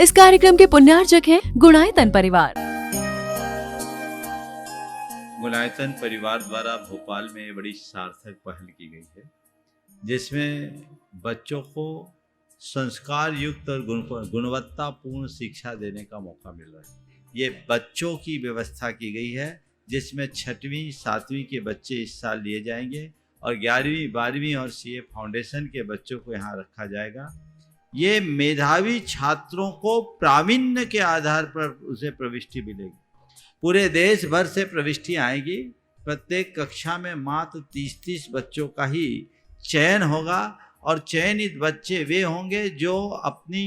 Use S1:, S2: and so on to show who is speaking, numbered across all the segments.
S1: इस कार्यक्रम के पुण्यार्चक हैं गुणायतन परिवार।
S2: गुणायतन परिवार द्वारा भोपाल में बड़ी सार्थक पहल की गई है, जिसमें बच्चों को संस्कार युक्त और गुणवत्तापूर्ण शिक्षा देने का मौका मिल रहा है। ये बच्चों की व्यवस्था की गई है, जिसमें 6वीं 7वीं के बच्चे इस साल लिए जाएंगे और 11वीं 12वीं और सीए फाउंडेशन के बच्चों को यहाँ रखा जाएगा। ये मेधावी छात्रों को प्रावीण्य के आधार पर उसे प्रविष्टि मिलेगी। पूरे देश भर से प्रविष्टियाँ आएगी। प्रत्येक कक्षा में मात्र 30-30 बच्चों का ही चयन होगा और चयनित बच्चे वे होंगे जो अपनी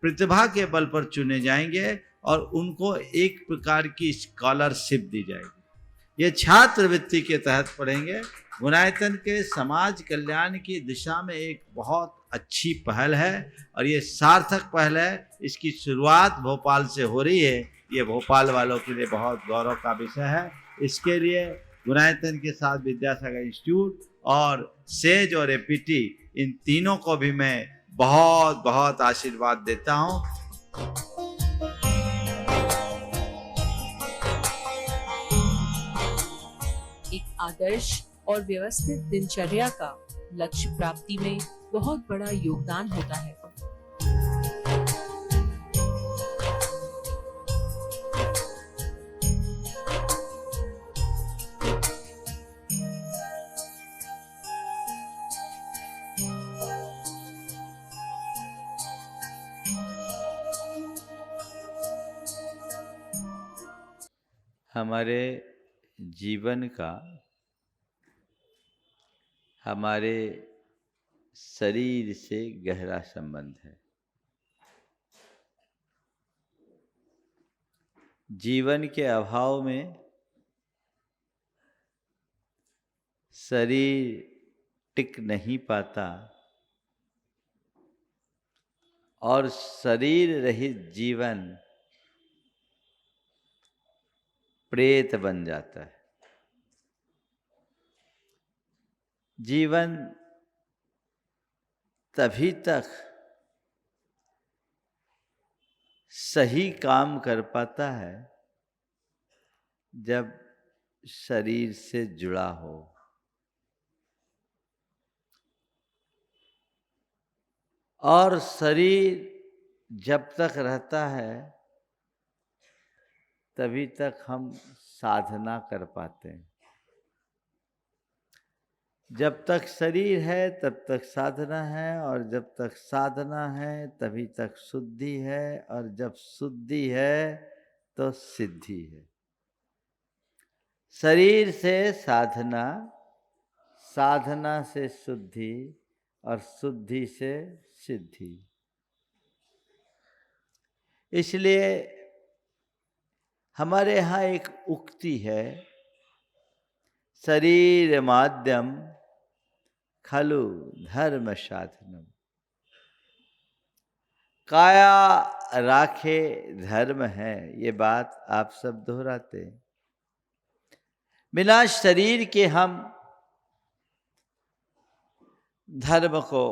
S2: प्रतिभा के बल पर चुने जाएंगे और उनको एक प्रकार की स्कॉलरशिप दी जाएगी। ये छात्रवृत्ति के तहत पढ़ेंगे। गुणायतन के समाज कल्याण की दिशा में एक बहुत अच्छी पहल है और ये सार्थक पहल है। इसकी शुरुआत भोपाल से हो रही है। ये भोपाल वालों के लिए बहुत गौरव का विषय है। इसके लिए गुणायतन के साथ विद्यासागर इंस्टीट्यूट और सेज और एपीटी, इन तीनों को भी मैं बहुत बहुत आशीर्वाद देता हूँ।
S3: एक आदर्श और व्यवस्थित दिनचर्या का लक्ष्य प्राप्ति में बहुत बड़ा योगदान होता है।
S2: हमारे जीवन का हमारे शरीर से गहरा संबंध है। जीवन के अभाव में शरीर टिक नहीं पाता और शरीर रहित जीवन प्रेत बन जाता है। जीवन तभी तक सही काम कर पाता है जब शरीर से जुड़ा हो। और शरीर जब तक रहता है तभी तक हम साधना कर पाते हैं। जब तक शरीर है तब तक साधना है और जब तक साधना है तभी तक शुद्धि है और जब शुद्धि है तो सिद्धि है। शरीर से साधना, साधना से शुद्धि और शुद्धि से सिद्धि। इसलिए हमारे यहाँ एक उक्ति है, शरीर माध्यम खलु धर्म साधनम। काया राखे धर्म है, ये बात आप सब दोहराते हैं। बिना शरीर के हम धर्म को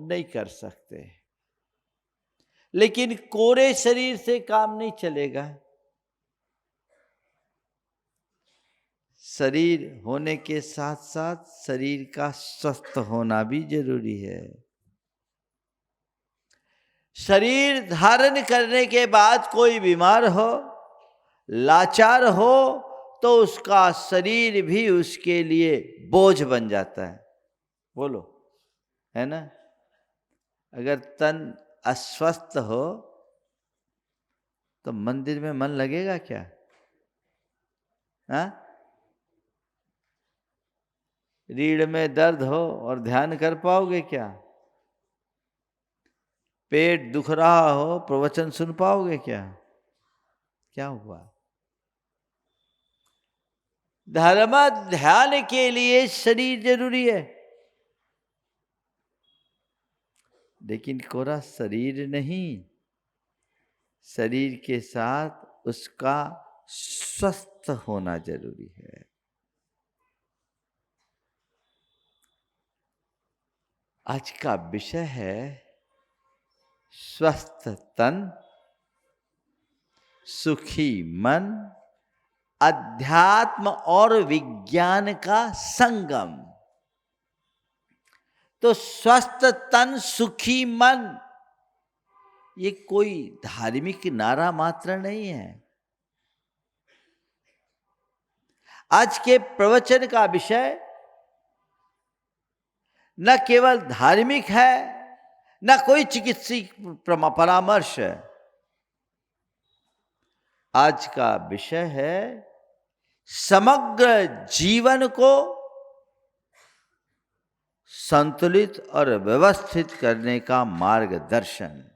S2: नहीं कर सकते, लेकिन कोरे शरीर से काम नहीं चलेगा। शरीर होने के साथ साथ शरीर का स्वस्थ होना भी जरूरी है। शरीर धारण करने के बाद कोई बीमार हो, लाचार हो, तो उसका शरीर भी उसके लिए बोझ बन जाता है। बोलो, है ना? अगर तन अस्वस्थ हो तो मंदिर में मन लगेगा क्या? हाँ? रीढ़ में दर्द हो और ध्यान कर पाओगे क्या? पेट दुख रहा हो, प्रवचन सुन पाओगे क्या? क्या हुआ? धर्म ध्यान के लिए शरीर जरूरी है, लेकिन कोरा शरीर नहीं, शरीर के साथ उसका स्वस्थ होना जरूरी है। आज का विषय है स्वस्थ तन,
S4: सुखी मन अध्यात्म और विज्ञान का संगम। तो स्वस्थ तन सुखी मन, ये कोई धार्मिक नारा मात्र नहीं है। आज के प्रवचन का विषय न केवल धार्मिक है, न कोई चिकित्सीय परामर्श है। आज का विषय है समग्र जीवन को संतुलित और व्यवस्थित करने का मार्गदर्शन।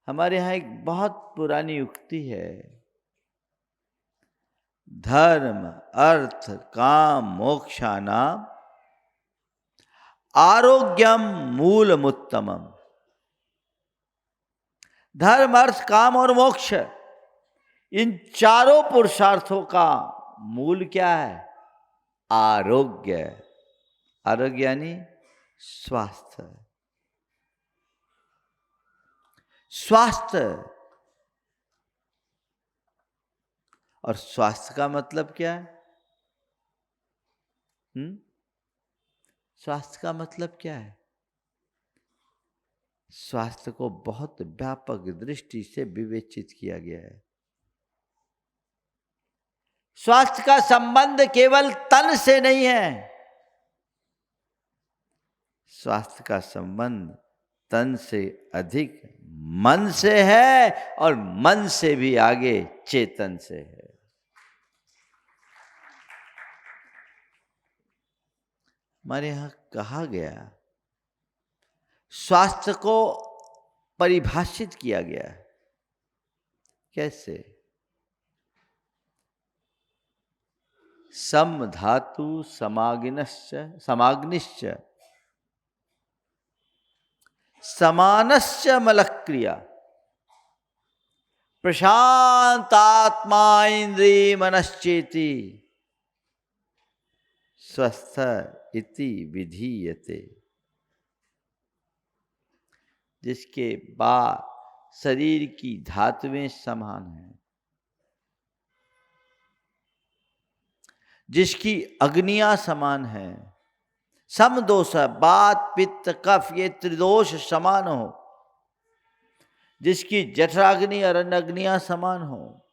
S4: हमारे यहाँ एक बहुत पुरानी उक्ति है, धर्म अर्थ काम मोक्षानाम आरोग्यम मूलमुत्तमम। धर्म अर्थ काम और मोक्ष, इन चारों पुरुषार्थों का मूल क्या है? आरोग्य। आरोग्य यानी स्वास्थ्य। स्वास्थ्य, और स्वास्थ्य का मतलब क्या है? स्वास्थ्य का मतलब क्या है? स्वास्थ्य को बहुत व्यापक दृष्टि से विवेचित किया गया है। स्वास्थ्य का संबंध केवल तन से नहीं है, स्वास्थ्य का संबंध तन से अधिक मन से है, और मन से भी आगे चेतन से है। हमारे यहां कहा गया, स्वास्थ्य को परिभाषित किया गया। कैसे? सम धातु समाग्निश्च समानश्च मलक्रिया प्रशांतात्मा इंद्रिय मनश्चेति स्वस्थ इति विधीयते। जिसके बाद शरीर की धातुएं समान हैं, जिसकी अग्नियां समान हैं, समदोष बात पित्त कफ ये त्रिदोष समान हो, जिसकी जठराग्नि और अग्नियां समान हो,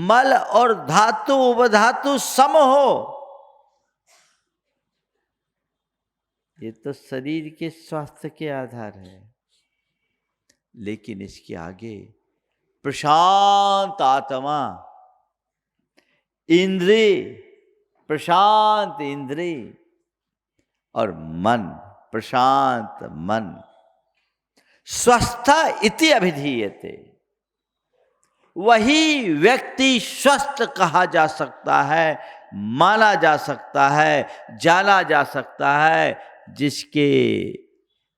S4: मल और धातु उपधातु सम हो, ये तो शरीर के स्वास्थ्य के आधार है। लेकिन इसके आगे प्रशांत आत्मा, इंद्रिय, प्रशांत इंद्रिय और मन, प्रशांत मन, स्वस्थ इति अभिधीयते। वही व्यक्ति स्वस्थ कहा जा सकता है, माना जा सकता है, जाना जा सकता है,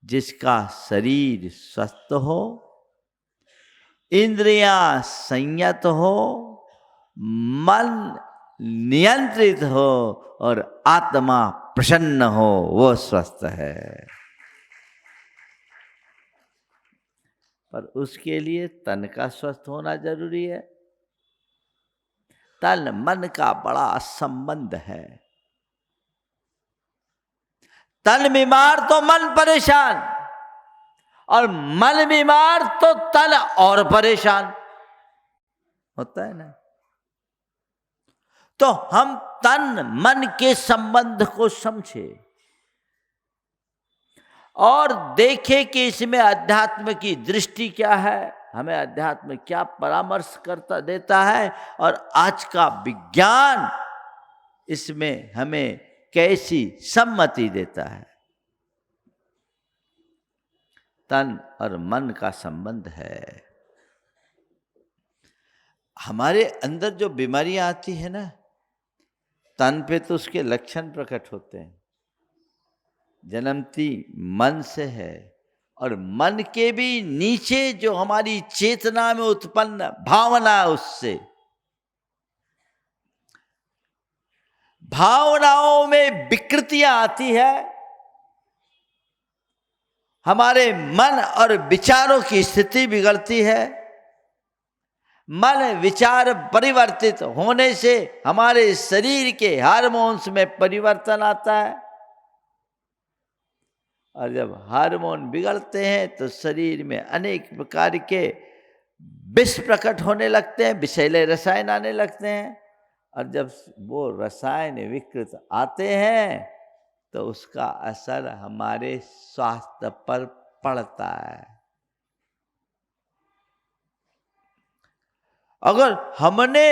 S4: जिसका शरीर स्वस्थ हो, इंद्रियां संयत हो, मन नियंत्रित हो और आत्मा प्रसन्न हो, वो स्वस्थ है। पर उसके लिए तन का स्वस्थ होना जरूरी है। तन मन का बड़ा संबंध है। तन बीमार तो मन परेशान, और मन बीमार तो तन और परेशान होता है ना। तो हम तन मन के संबंध को समझे और देखें कि इसमें अध्यात्म की दृष्टि क्या है, हमें अध्यात्म क्या परामर्श करता देता है, और आज का विज्ञान इसमें हमें कैसी सम्मति देता है। तन और मन का संबंध है। हमारे अंदर जो बीमारियां आती है ना, तन पे तो उसके लक्षण प्रकट होते हैं। जन्मती मन से है, और मन के भी नीचे जो हमारी चेतना में उत्पन्न भावना है, उससे भावनाओं में विकृतियां आती है, हमारे मन और विचारों की स्थिति बिगड़ती है। मन विचार परिवर्तित होने से हमारे शरीर के हार्मोन्स में परिवर्तन आता है, और जब हार्मोन बिगड़ते हैं तो शरीर में अनेक प्रकार के विष प्रकट होने लगते हैं, विषैले रसायन आने लगते हैं, और जब वो रसायन विकृत आते हैं तो उसका असर हमारे स्वास्थ्य पर पड़ता है। अगर हमने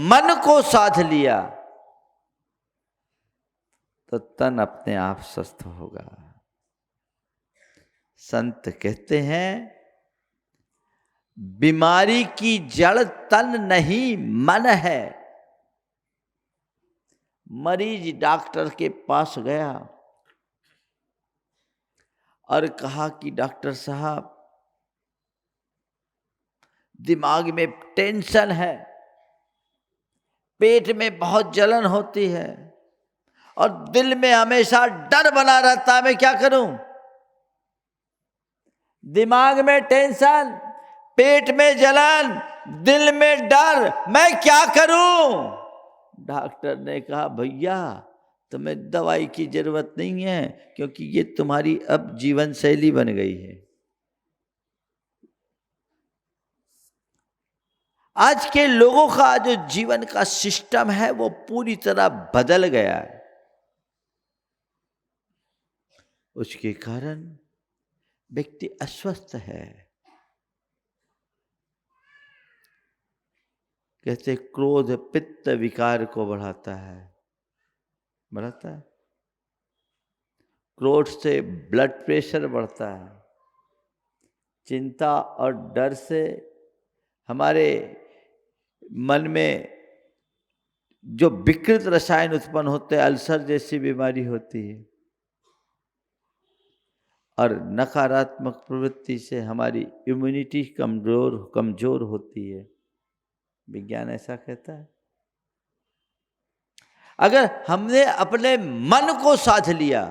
S4: मन को साध लिया तो तन अपने आप स्वस्थ होगा। संत कहते हैं, बीमारी की जड़ तन नहीं मन है। मरीज डॉक्टर के पास गया और कहा कि डॉक्टर साहब, दिमाग में टेंशन है, पेट में बहुत जलन होती है और दिल में हमेशा डर बना रहता है, मैं क्या करूं? दिमाग में टेंशन, पेट में जलन, दिल में डर, मैं क्या करूं? डॉक्टर ने कहा, भैया तुम्हें दवाई की जरूरत नहीं है, क्योंकि ये तुम्हारी अब जीवन शैली बन गई है। आज के लोगों का जो जीवन का सिस्टम है वो पूरी तरह बदल गया है। उसके कारण व्यक्ति अस्वस्थ है। कहते क्रोध पित्त विकार को बढ़ाता है। क्रोध से ब्लड प्रेशर बढ़ता है। चिंता और डर से हमारे मन में जो विकृत रसायन उत्पन्न होते हैं, अल्सर जैसी बीमारी होती है, और नकारात्मक प्रवृत्ति से हमारी इम्यूनिटी कमजोर होती है। विज्ञान ऐसा कहता है। अगर हमने अपने मन को साध लिया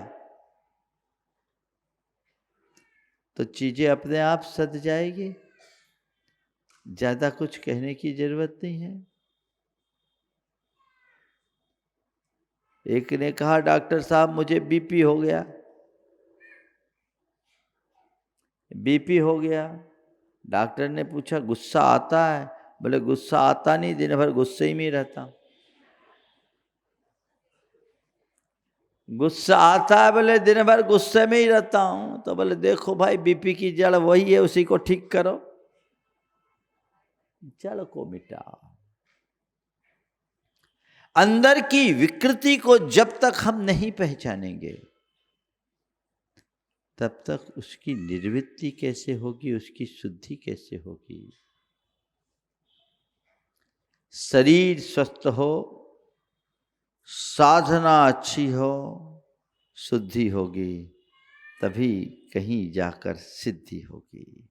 S4: तो चीजें अपने आप सध जाएगी। ज्यादा कुछ कहने की जरूरत नहीं है। एक ने कहा, डॉक्टर साहब मुझे बीपी हो गया। बीपी हो गया। डॉक्टर ने पूछा, गुस्सा आता है? बोले गुस्सा आता नहीं, दिन भर गुस्से में ही रहता हूं। गुस्सा आता है? बोले दिन भर गुस्से में ही रहता हूं। तो बोले देखो भाई, बीपी की जड़ वही है, उसी को ठीक करो। जड़ को मिटाओ। अंदर की विकृति को जब तक हम नहीं पहचानेंगे तब तक उसकी निर्वृत्ति कैसे होगी, उसकी शुद्धि कैसे होगी। शरीर स्वस्थ हो, साधना अच्छी हो, शुद्धि होगी, तभी कहीं जाकर सिद्धि होगी।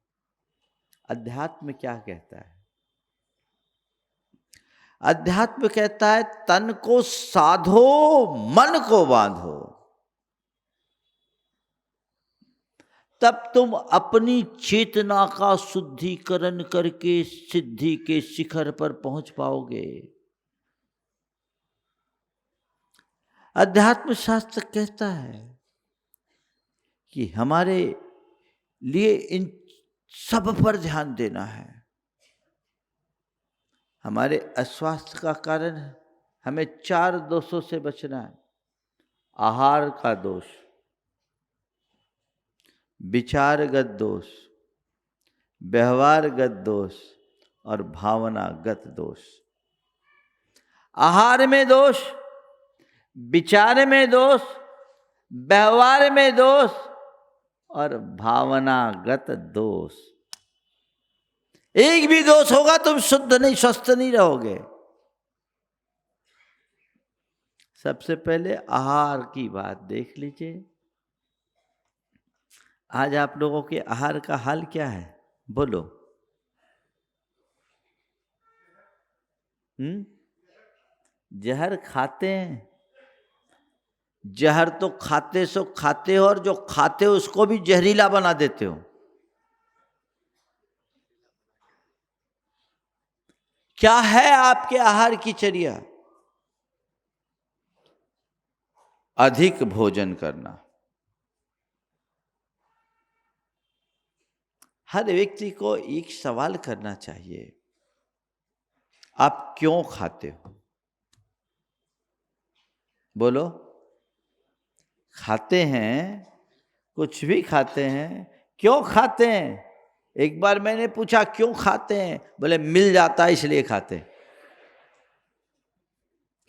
S4: अध्यात्म क्या कहता है? अध्यात्म कहता है, तन को साधो, मन को बांधो, तब तुम अपनी चेतना का शुद्धिकरण करके सिद्धि के शिखर पर पहुंच पाओगे। अध्यात्म शास्त्र कहता है कि हमारे लिए इन सब पर ध्यान देना है। हमारे अस्वास्थ्य का कारण है, हमें 4 दोषों से बचना है। आहार का दोष, विचारगत दोष, व्यवहारगत दोष और भावनागत दोष। आहार में दोष, विचार में दोष, व्यवहार में दोष और भावनागत दोष। एक भी दोष होगा तुम शुद्ध नहीं, स्वस्थ नहीं रहोगे। सबसे पहले आहार की बात देख लीजिए। आज आप लोगों के आहार का हाल क्या है? बोलो। जहर खाते हैं, जहर तो खाते सो खाते हो, और जो खाते हो उसको भी जहरीला बना देते हो। क्या है आपके आहार की चर्या? अधिक भोजन करना। हर व्यक्ति को एक सवाल करना चाहिए, आप क्यों खाते हो? बोलो। खाते हैं, कुछ भी खाते हैं, क्यों खाते हैं? एक बार मैंने पूछा क्यों खाते हैं, बोले मिल जाता है इसलिए खाते हैं।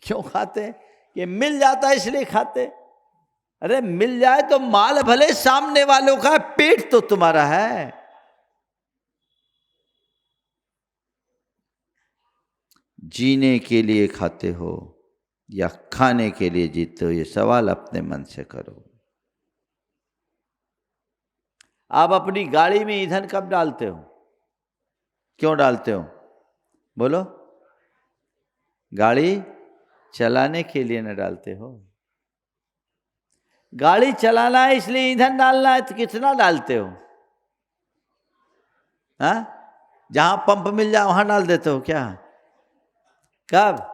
S4: क्यों खाते हैं? कि मिल जाता है इसलिए खाते। अरे मिल जाए तो माल भले सामने वालों का, पेट तो तुम्हारा है। जीने के लिए खाते हो या खाने के लिए जीते हो, ये सवाल अपने मन से करो। आप अपनी गाड़ी में ईंधन कब डालते हो? क्यों डालते हो? बोलो। गाड़ी चलाने के लिए न डालते हो? गाड़ी चलाना है इसलिए ईंधन डालना है, तो कितना डालते हो? हाँ, जहां पंप मिल जाए वहां डाल देते हो क्या? कब?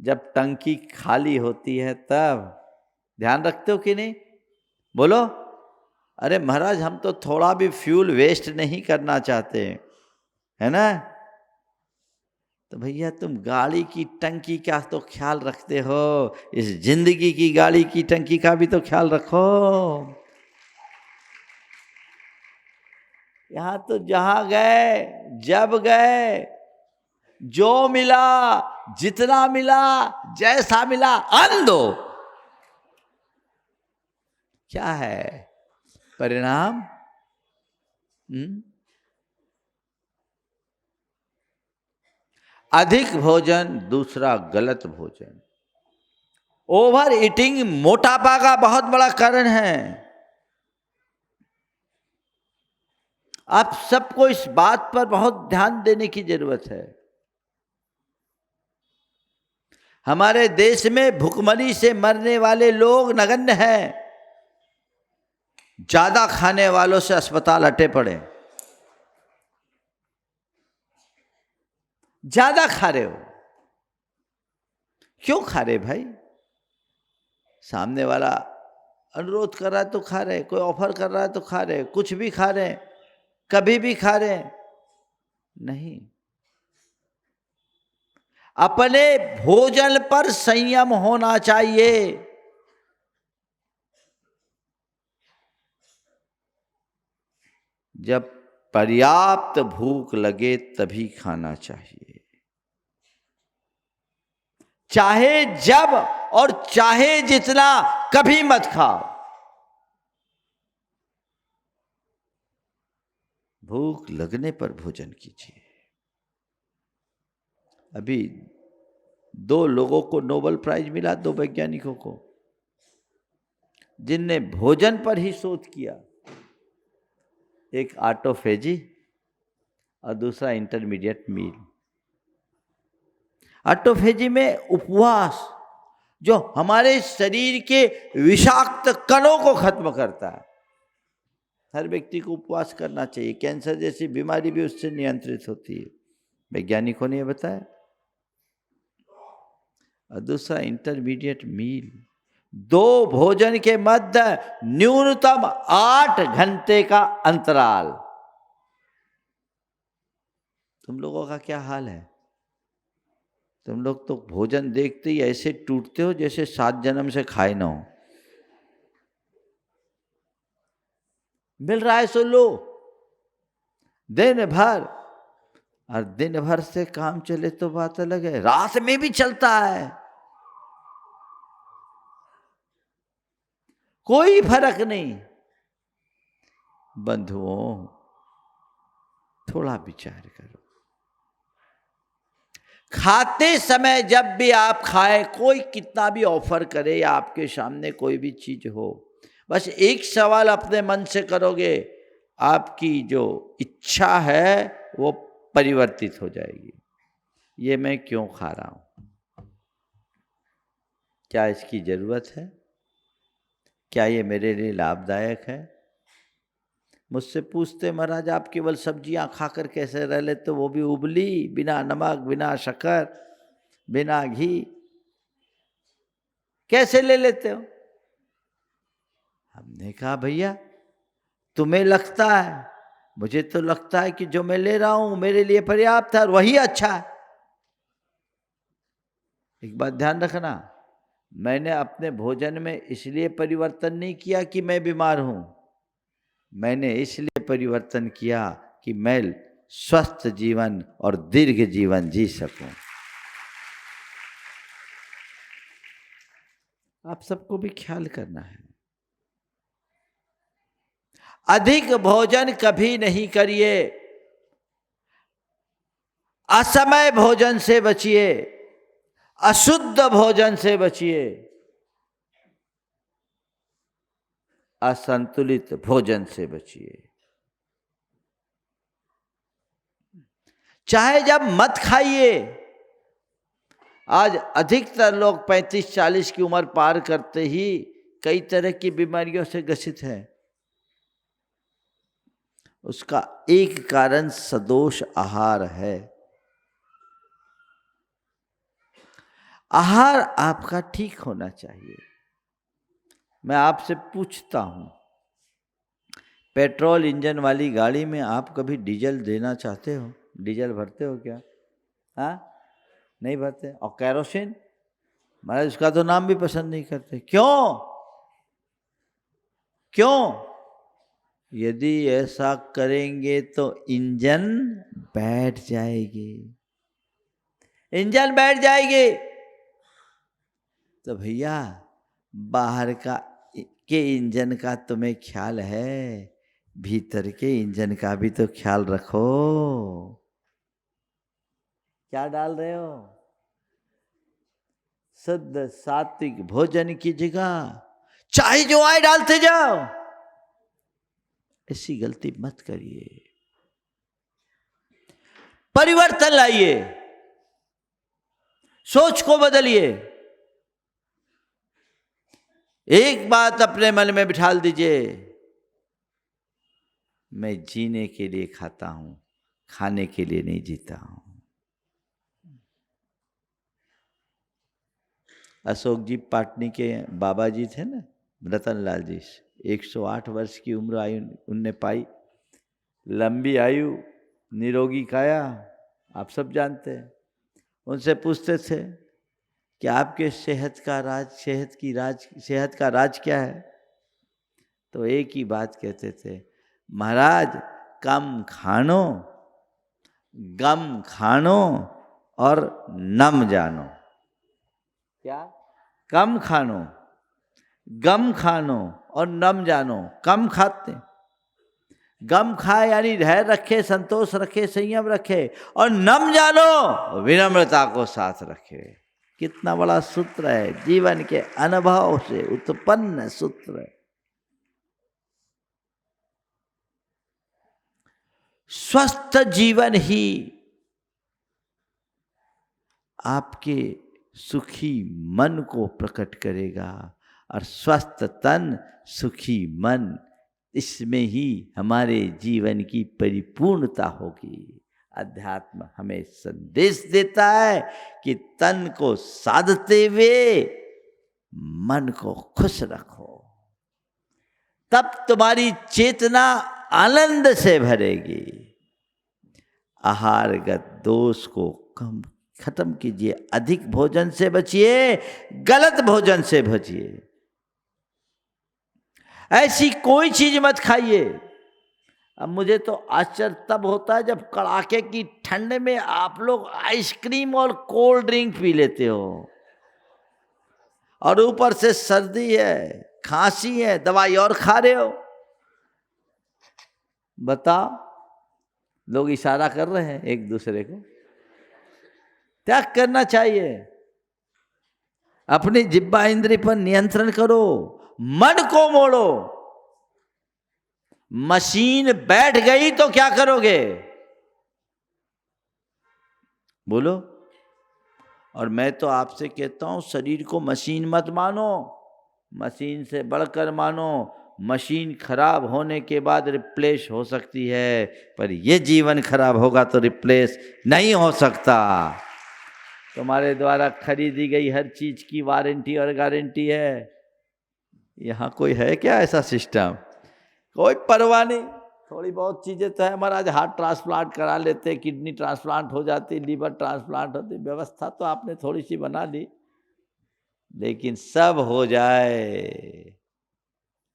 S4: जब टंकी खाली होती है तब। ध्यान रखते हो कि नहीं? बोलो। अरे महाराज, हम तो थोड़ा भी फ्यूल वेस्ट नहीं करना चाहते, है ना? तो भैया तुम गाड़ी की टंकी का तो ख्याल रखते हो, इस जिंदगी की गाड़ी की टंकी का भी तो ख्याल रखो। यहां तो जहां गए, जब गए, जो मिला, जितना मिला, जैसा मिला, अन्न दो। क्या है परिणाम? अधिक भोजन, दूसरा गलत भोजन। ओवर ईटिंग मोटापा का बहुत बड़ा कारण है। आप सबको इस बात पर बहुत ध्यान देने की जरूरत है। हमारे देश में भूखमरी से मरने वाले लोग नगण्य हैं। ज्यादा खाने वालों से अस्पताल अटे पड़े। ज्यादा खा रहे हो, क्यों खा रहे भाई? सामने वाला अनुरोध कर रहा है तो खा रहे, कोई ऑफर कर रहा है तो खा रहे, कुछ भी खा रहे, कभी भी खा रहे नहीं। अपने भोजन पर संयम होना चाहिए। जब पर्याप्त भूख लगे तभी खाना चाहिए, चाहे जब और चाहे जितना, कभी मत खाओ। भूख लगने पर भोजन कीजिए। अभी 2 लोगों को नोबेल प्राइज मिला, 2 वैज्ञानिकों को, जिनने भोजन पर ही शोध किया। एक ऑटोफेजी और दूसरा इंटरमीडिएट मील। ऑटोफेजी में उपवास, जो हमारे शरीर के विषाक्त कणों को खत्म करता है। हर व्यक्ति को उपवास करना चाहिए। कैंसर जैसी बीमारी भी उससे नियंत्रित होती है, वैज्ञानिकों ने यह बताया। और दूसरा इंटरमीडिएट मील, 2 भोजन के मध्य न्यूनतम 8 घंटे का अंतराल। तुम लोगों का क्या हाल है? तुम लोग तो भोजन देखते ही ऐसे टूटते हो जैसे 7 जन्म से खाए ना हो। मिल रहा है सो लो, दिन भर। और दिन भर से काम चले तो बात अलग है, रात में भी चलता है, कोई फर्क नहीं। बंधुओं, थोड़ा विचार करो। खाते समय जब भी आप खाएं, कोई कितना भी ऑफर करे या आपके सामने कोई भी चीज हो, बस एक सवाल अपने मन से करोगे, आपकी जो इच्छा है वो परिवर्तित हो जाएगी। ये मैं क्यों खा रहा हूं? क्या इसकी जरूरत है? क्या ये मेरे लिए लाभदायक है? मुझसे पूछते महाराज आप केवल सब्जियां खाकर कैसे रह लेते हो, वो भी उबली, बिना नमक, बिना शक्कर, बिना घी, कैसे ले लेते हो? हमने कहा भैया तुम्हें लगता है, मुझे तो लगता है कि जो मैं ले रहा हूं मेरे लिए पर्याप्त है और वही अच्छा है। एक बात ध्यान रखना, मैंने अपने भोजन में इसलिए परिवर्तन नहीं किया कि मैं बीमार हूं, मैंने इसलिए परिवर्तन किया कि मैं स्वस्थ जीवन और दीर्घ जीवन जी सकूं। आप सबको भी ख्याल करना है। अधिक भोजन कभी नहीं करिए, असमय भोजन से बचिए, अशुद्ध भोजन से बचिए, असंतुलित भोजन से बचिए। चाहे जब मत खाइए। आज अधिकतर लोग 35-40 की उम्र पार करते ही कई तरह की बीमारियों से ग्रसित हैं। उसका एक कारण सदोष आहार है। आहार आपका ठीक होना चाहिए। मैं आपसे पूछता हूं, पेट्रोल इंजन वाली गाड़ी में आप कभी डीजल देना चाहते हो? डीजल भरते हो क्या? हाँ, नहीं भरते। और कैरोसिन, महाराज उसका तो नाम भी पसंद नहीं करते। क्यों? क्यों? यदि ऐसा करेंगे तो इंजन बैठ जाएगी, इंजन बैठ जाएगी। तो भैया बाहर के इंजन का तुम्हें ख्याल है, भीतर के इंजन का भी तो ख्याल रखो। क्या डाल रहे हो? शुद्ध सात्विक भोजन की जगह चाहे जो आए डालते जाओ। ऐसी गलती मत करिए। परिवर्तन लाइए, सोच को बदलिए। एक बात अपने मन में बिठा दीजिए, मैं जीने के लिए खाता हूं, खाने के लिए नहीं जीता हूं। अशोक जी पाटनी के बाबा जी थे ना, रतन लाल जी, 108 वर्ष की उम्र आयु उनने पाई। लंबी आयु, निरोगी काया, आप सब जानते हैं। उनसे पूछते थे कि आपके सेहत का राज क्या है? तो एक ही बात कहते थे, महाराज कम खानो, गम खानो और नम जानो। क्या? कम खानो, गम खानो और नम जानो। कम खाते, गम खाए यानी धैर्य रखे, संतोष रखे, संयम रखे, और नम जानो विनम्रता को साथ रखे। कितना बड़ा सूत्र है, जीवन के अनुभव से उत्पन्न सूत्र। स्वस्थ जीवन ही आपके सुखी मन को प्रकट करेगा, और स्वस्थ तन सुखी मन, इसमें ही हमारे जीवन की परिपूर्णता होगी। अध्यात्म हमें संदेश देता है कि तन को साधते हुए मन को खुश रखो, तब तुम्हारी चेतना आनंद से भरेगी। आहारगत दोष को खत्म कीजिए, अधिक भोजन से बचिए, गलत भोजन से बचिए। ऐसी कोई चीज मत खाइए। अब मुझे तो आश्चर्य तब होता है जब कड़ाके की ठंड में आप लोग आइसक्रीम और कोल्ड ड्रिंक पी लेते हो, और ऊपर से सर्दी है, खांसी है, दवाई और खा रहे हो। बताओ, लोग इशारा कर रहे हैं एक दूसरे को। त्याग करना चाहिए। अपनी जिह्वा इंद्रिय पर नियंत्रण करो, मन को मोड़ो। मशीन बैठ गई तो क्या करोगे? बोलो। और मैं तो आपसे कहता हूँ शरीर को मशीन मत मानो, मशीन से बढ़कर मानो। मशीन खराब होने के बाद रिप्लेस हो सकती है, पर ये जीवन खराब होगा तो रिप्लेस नहीं हो सकता। तुम्हारे द्वारा खरीदी गई हर चीज की वारंटी और गारंटी है। यहाँ कोई है क्या ऐसा सिस्टम? कोई परवाह नहीं। थोड़ी बहुत चीजें तो है, महाराज हार्ट ट्रांसप्लांट करा लेते, किडनी ट्रांसप्लांट हो जाती, लीवर ट्रांसप्लांट होती, व्यवस्था तो आपने थोड़ी सी बना दी, लेकिन सब हो जाए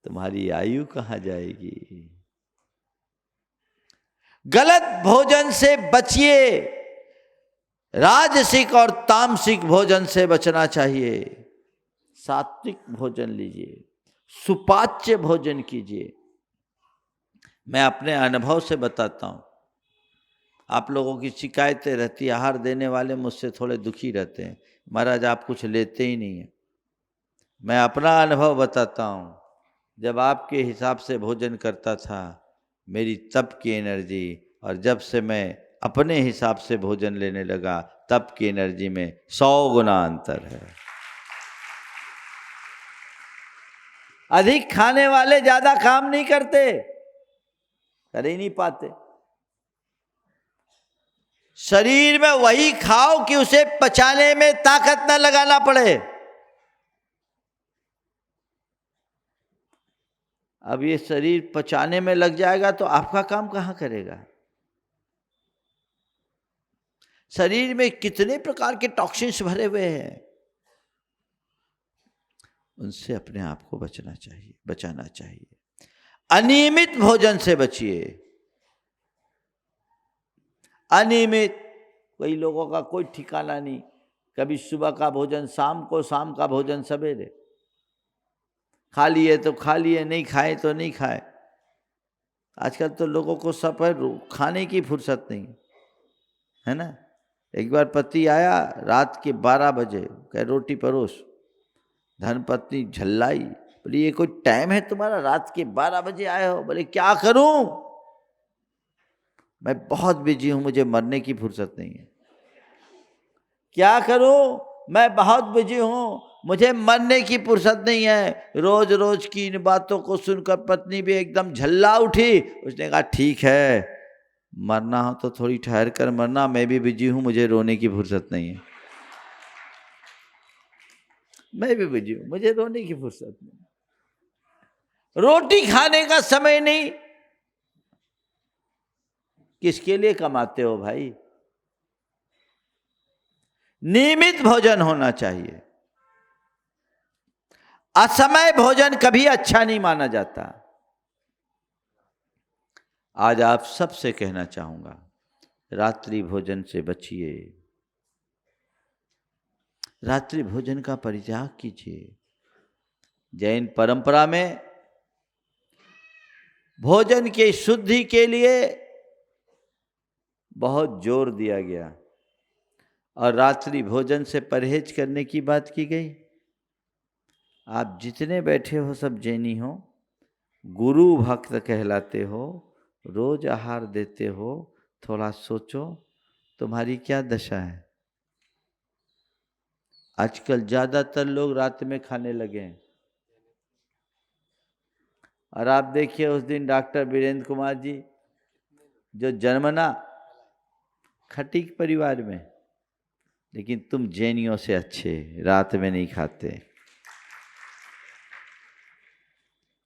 S4: तुम्हारी आयु कहाँ जाएगी? गलत भोजन से बचिए, राजसिक और तामसिक भोजन से बचना चाहिए। सात्विक भोजन लीजिए, सुपाच्य भोजन कीजिए। मैं अपने अनुभव से बताता हूँ, आप लोगों की शिकायतें रहती, आहार देने वाले मुझसे थोड़े दुखी रहते हैं, महाराज आप कुछ लेते ही नहीं हैं। मैं अपना अनुभव बताता हूँ, जब आपके हिसाब से भोजन करता था मेरी तब की एनर्जी, और जब से मैं अपने हिसाब से भोजन लेने लगा तब की एनर्जी में 100 गुना अंतर है। अधिक खाने वाले ज्यादा काम नहीं करते, कर ही नहीं पाते। शरीर में वही खाओ कि उसे पचाने में ताकत न लगाना पड़े। अब ये शरीर पचाने में लग जाएगा तो आपका काम कहां करेगा? शरीर में कितने प्रकार के टॉक्सिन्स भरे हुए हैं, उनसे अपने आप को बचाना चाहिए। अनियमित भोजन से बचिए। अनियमित, कई लोगों का कोई ठिकाना नहीं, कभी सुबह का भोजन शाम को, शाम का भोजन सवेरे। खा लिए तो खा लिए, नहीं खाए तो नहीं खाए। आजकल तो लोगों को सब खाने की फुर्सत नहीं है ना। एक बार पति आया रात के 12 बजे, कह रोटी परोस। धर्मपत्नी झल्लाई, बोली ये कोई टाइम है तुम्हारा, रात के 12 बजे आए हो? बोले क्या करूं, मैं बहुत बिजी हूं, मुझे मरने की फुर्सत नहीं है। क्या करूं, मैं बहुत बिजी हूं, मुझे मरने की फुर्सत नहीं है। रोज रोज की इन बातों को सुनकर पत्नी भी एकदम झल्ला उठी। उसने कहा ठीक है, मरना हो तो थोड़ी ठहर कर मरना, मैं भी बिजी हूं, मुझे रोने की फुर्सत नहीं है। मैं भी बिजी हूं, मुझे रोने की फुर्सत नहीं। रोटी खाने का समय नहीं। किसके लिए कमाते हो भाई? नियमित भोजन होना चाहिए। असमय भोजन कभी अच्छा नहीं माना जाता। आज आप सबसे कहना चाहूंगा, रात्रि भोजन से बचिए, रात्रि भोजन का परित्याग कीजिए। जैन परंपरा में भोजन की शुद्धि के लिए बहुत जोर दिया गया और रात्रि भोजन से परहेज करने की बात की गई। आप जितने बैठे हो सब जैनी हो, गुरु भक्त कहलाते हो, रोज आहार देते हो, थोड़ा सोचो तुम्हारी क्या दशा है। आजकल ज्यादातर लोग रात में खाने लगे हैं। और आप देखिए उस दिन डॉक्टर वीरेंद्र कुमार जी जो जन्मना खटीक परिवार में, लेकिन तुम जैनियों से अच्छे रात में नहीं खाते।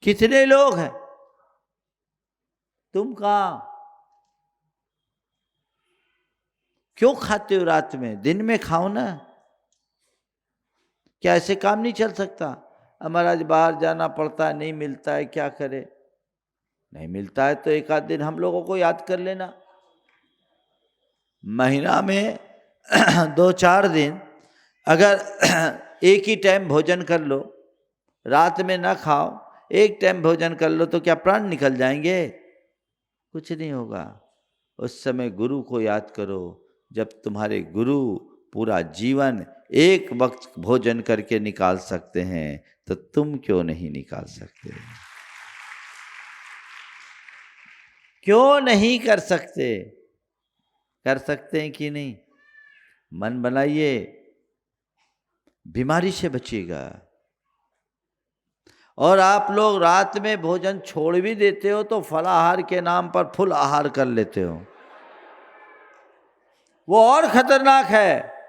S4: कितने लोग हैं, तुम कहां? क्यों खाते हो रात में? दिन में खाओ ना। क्या ऐसे काम नहीं चल सकता? हमारा आज बाहर जाना पड़ता है, नहीं मिलता है, क्या करे? नहीं मिलता है तो एक आध दिन हम लोगों को याद कर लेना। महीना में 2-4 दिन अगर एक ही टाइम भोजन कर लो, रात में ना खाओ, एक टाइम भोजन कर लो, तो क्या प्राण निकल जाएंगे? कुछ नहीं होगा। उस समय गुरु को याद करो। जब तुम्हारे गुरु पूरा जीवन एक वक्त भोजन करके निकाल सकते हैं तो तुम क्यों नहीं निकाल सकते? क्यों नहीं कर सकते? कर सकते हैं कि नहीं? मन बनाइए, बीमारी से बचिएगा। और आप लोग रात में भोजन छोड़ भी देते हो तो फलाहार के नाम पर फुल आहार कर लेते हो, वो और खतरनाक है।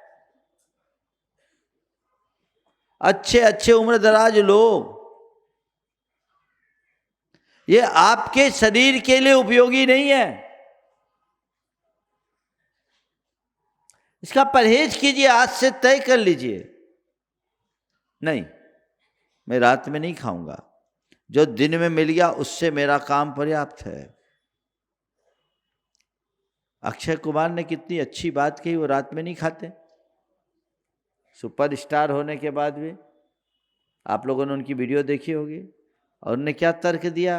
S4: अच्छे अच्छे उम्र दराज लोग, ये आपके शरीर के लिए उपयोगी नहीं है। इसका परहेज कीजिए, आज से तय कर लीजिए, नहीं मैं रात में नहीं खाऊंगा, जो दिन में मिल गया उससे मेरा काम पर्याप्त है। अक्षय कुमार ने कितनी अच्छी बात कही, वो रात में नहीं खाते, सुपरस्टार होने के बाद भी। आप लोगों ने उनकी वीडियो देखी होगी, और उन्होंने क्या तर्क दिया,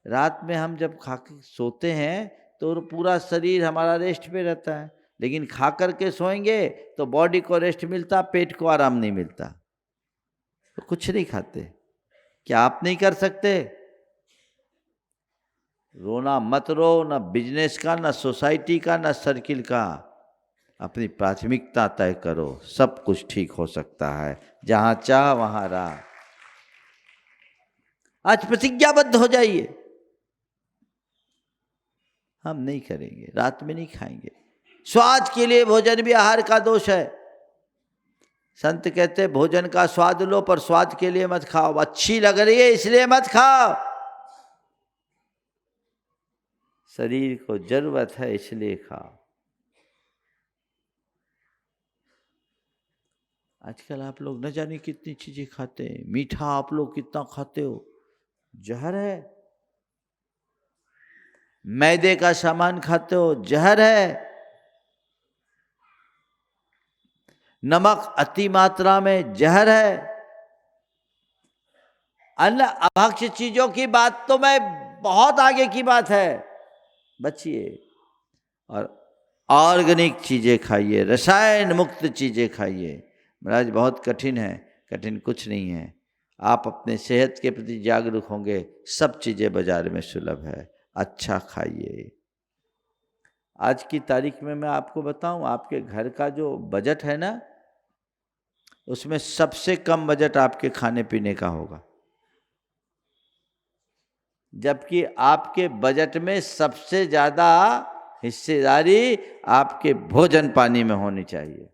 S4: रात में हम जब खा के सोते हैं तो पूरा शरीर हमारा रेस्ट पे रहता है, लेकिन खा करके सोएंगे तो बॉडी को रेस्ट मिलता, पेट को आराम नहीं मिलता, तो कुछ नहीं खाते। क्या आप नहीं कर सकते? रोना मत रो, ना बिजनेस का, ना सोसाइटी का, ना सर्किल का। अपनी प्राथमिकता तय करो, सब कुछ ठीक हो सकता है। जहां चाह वहां राह। आज प्रतिज्ञाबद्ध हो जाइए, हम नहीं करेंगे, रात में नहीं खाएंगे। स्वाद के लिए भोजन भी आहार का दोष है। संत कहते भोजन का स्वाद लो, पर स्वाद के लिए मत खाओ। अच्छी लग रही है इसलिए मत खाओ, शरीर को जरूरत है इसलिए खाओ। आजकल आप लोग न जाने कितनी चीजें खाते हैं। मीठा आप लोग कितना खाते हो, जहर है। मैदे का सामान खाते हो, जहर है। नमक अति मात्रा में जहर है। अन्य अभक्ष्य चीजों की बात तो मैं बहुत आगे की बात है, बचिए। और ऑर्गेनिक चीजें खाइए, रसायन मुक्त चीजें खाइए। महाराज बहुत कठिन है, कठिन कुछ नहीं है। आप अपने सेहत के प्रति जागरूक होंगे, सब चीजें बाजार में सुलभ है। अच्छा खाइए। आज की तारीख में मैं आपको बताऊं, आपके घर का जो बजट है ना, उसमें सबसे कम बजट आपके खाने पीने का होगा, जबकि आपके बजट में सबसे ज्यादा हिस्सेदारी आपके भोजन पानी में होनी चाहिए।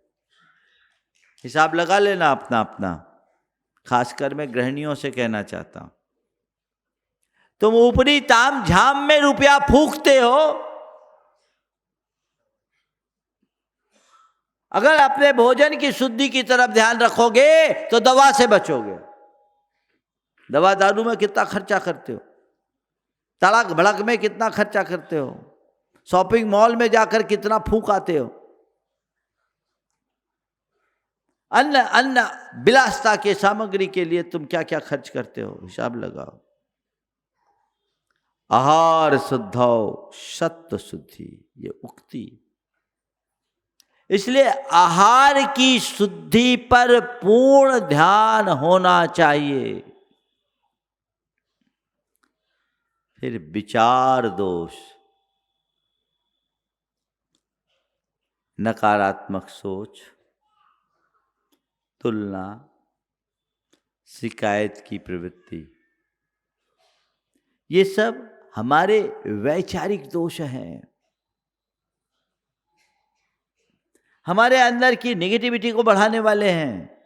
S4: हिसाब लगा लेना अपना अपना। खासकर मैं गृहिणियों से कहना चाहता हूं, तुम ऊपरी ताम झाम में रुपया फूंकते हो, अगर अपने भोजन की शुद्धि की तरफ ध्यान रखोगे तो दवा से बचोगे। दवा दारू में कितना खर्चा करते हो, तड़क भड़क में कितना खर्चा करते हो, शॉपिंग मॉल में जाकर कितना फूंक आते हो। अन्य अन्य विलासता के सामग्री के लिए तुम क्या क्या खर्च करते हो, हिसाब लगाओ। आहार शुद्धौ सत्व शुद्धि, ये उक्ति। इसलिए आहार की शुद्धि पर पूर्ण ध्यान होना चाहिए। फिर विचार दोष, नकारात्मक सोच, तुलना, शिकायत की प्रवृत्ति, ये सब हमारे वैचारिक दोष हैं। हमारे अंदर की नेगेटिविटी को बढ़ाने वाले हैं।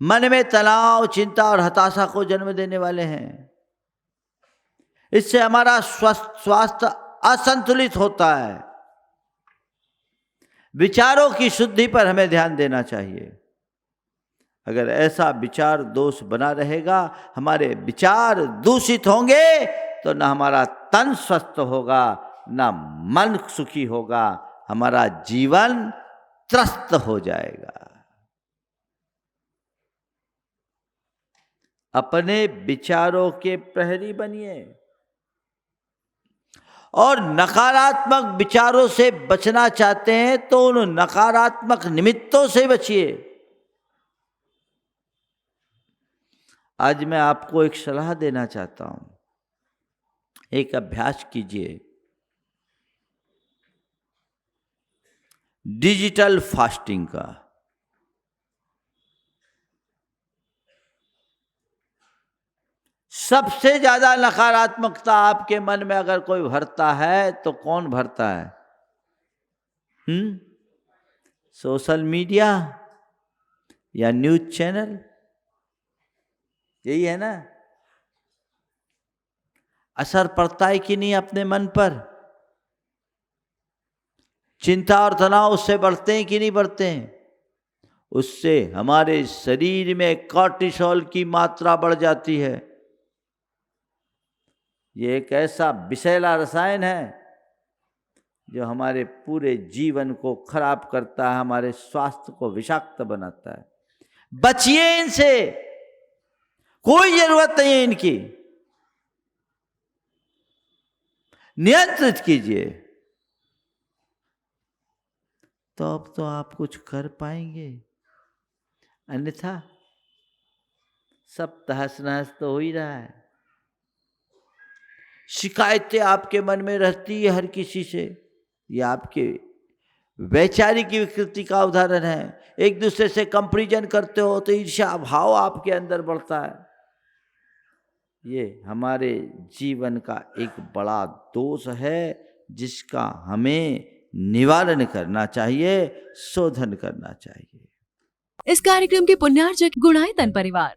S4: मन में तनाव, चिंता और हताशा को जन्म देने वाले हैं। इससे हमारा स्वास्थ्य असंतुलित होता है। विचारों की शुद्धि पर हमें ध्यान देना चाहिए। अगर ऐसा विचार दोष बना रहेगा, हमारे विचार दूषित होंगे, तो न हमारा तन स्वस्थ होगा, न मन सुखी होगा, हमारा जीवन त्रस्त हो जाएगा। अपने विचारों के प्रहरी बनिए और नकारात्मक विचारों से बचना चाहते हैं तो उन नकारात्मक निमित्तों से बचिए। आज मैं आपको एक सलाह देना चाहता हूं, एक अभ्यास कीजिए। डिजिटल फास्टिंग का। सबसे ज्यादा नकारात्मकता आपके मन में अगर कोई भरता है तो कौन भरता है? सोशल मीडिया या न्यूज चैनल, यही है ना। असर पड़ता है कि नहीं अपने मन पर? चिंता और तनाव उससे बढ़ते हैं कि नहीं बढ़ते हैं? उससे हमारे शरीर में कॉर्टिसोल की मात्रा बढ़ जाती है। ये एक ऐसा विषैला रसायन है जो हमारे पूरे जीवन को खराब करता है, हमारे स्वास्थ्य को विषाक्त बनाता है। बचिए इनसे, कोई जरूरत नहीं है इनकी। नियंत्रित कीजिए, तो अब तो आप कुछ कर पाएंगे, अन्यथा सब तहस नहस तो हो ही रहा है। शिकायतें आपके मन में रहती है हर किसी से, ये आपके वैचारिक विकृति का उदाहरण है। एक दूसरे से कंपैरिजन करते हो तो ईर्ष्या भाव आपके अंदर बढ़ता है। ये हमारे जीवन का एक बड़ा दोष है जिसका हमें निवारण करना चाहिए, शोधन करना चाहिए।
S1: इस कार्यक्रम के पुण्यार्जक गुणायतन परिवार।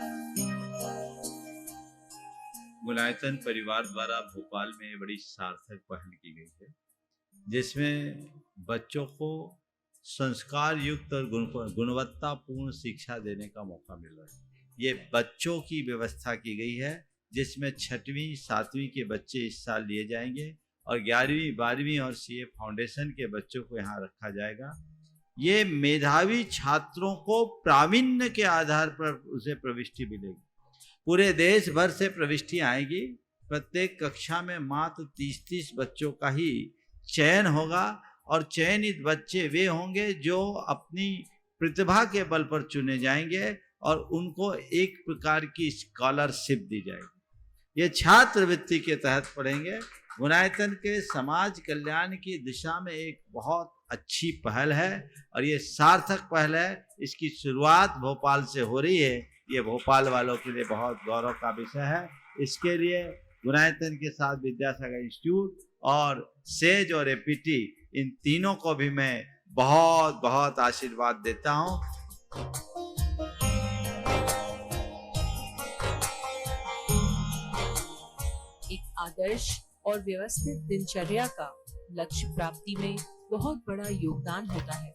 S2: गुणायतन परिवार द्वारा भोपाल में बड़ी सार्थक पहल की गई है, जिसमें बच्चों को संस्कार युक्त और गुणवत्तापूर्ण शिक्षा देने का मौका मिल रहा है। ये बच्चों की व्यवस्था की गई है, जिसमें 6वीं 7वीं के बच्चे इस साल लिए जाएंगे और 11वीं 12वीं और सीए फाउंडेशन के बच्चों को यहाँ रखा जाएगा। ये मेधावी छात्रों को प्रावीण्य के आधार पर उसे प्रविष्टि मिलेगी। पूरे देश भर से प्रविष्टि आएगी। प्रत्येक कक्षा में मात्र 30-30 बच्चों का ही चयन होगा और चयनित बच्चे वे होंगे जो अपनी प्रतिभा के बल पर चुने जाएंगे और उनको एक प्रकार की स्कॉलरशिप दी जाएगी। ये छात्रवृत्ति के तहत पढ़ेंगे। गुणायतन के समाज कल्याण की दिशा में एक बहुत अच्छी पहल है और ये सार्थक पहल है। इसकी शुरुआत भोपाल से हो रही है। ये भोपाल वालों के लिए बहुत गौरव का विषय है। इसके लिए गुणायतन के साथ विद्यासागर इंस्टीट्यूट और सेज और एपीटी, इन तीनों को भी मैं बहुत बहुत आशीर्वाद देता हूँ।
S3: एक आदर्श और व्यवस्थित दिनचर्या का लक्ष्य प्राप्ति में बहुत बड़ा योगदान होता है।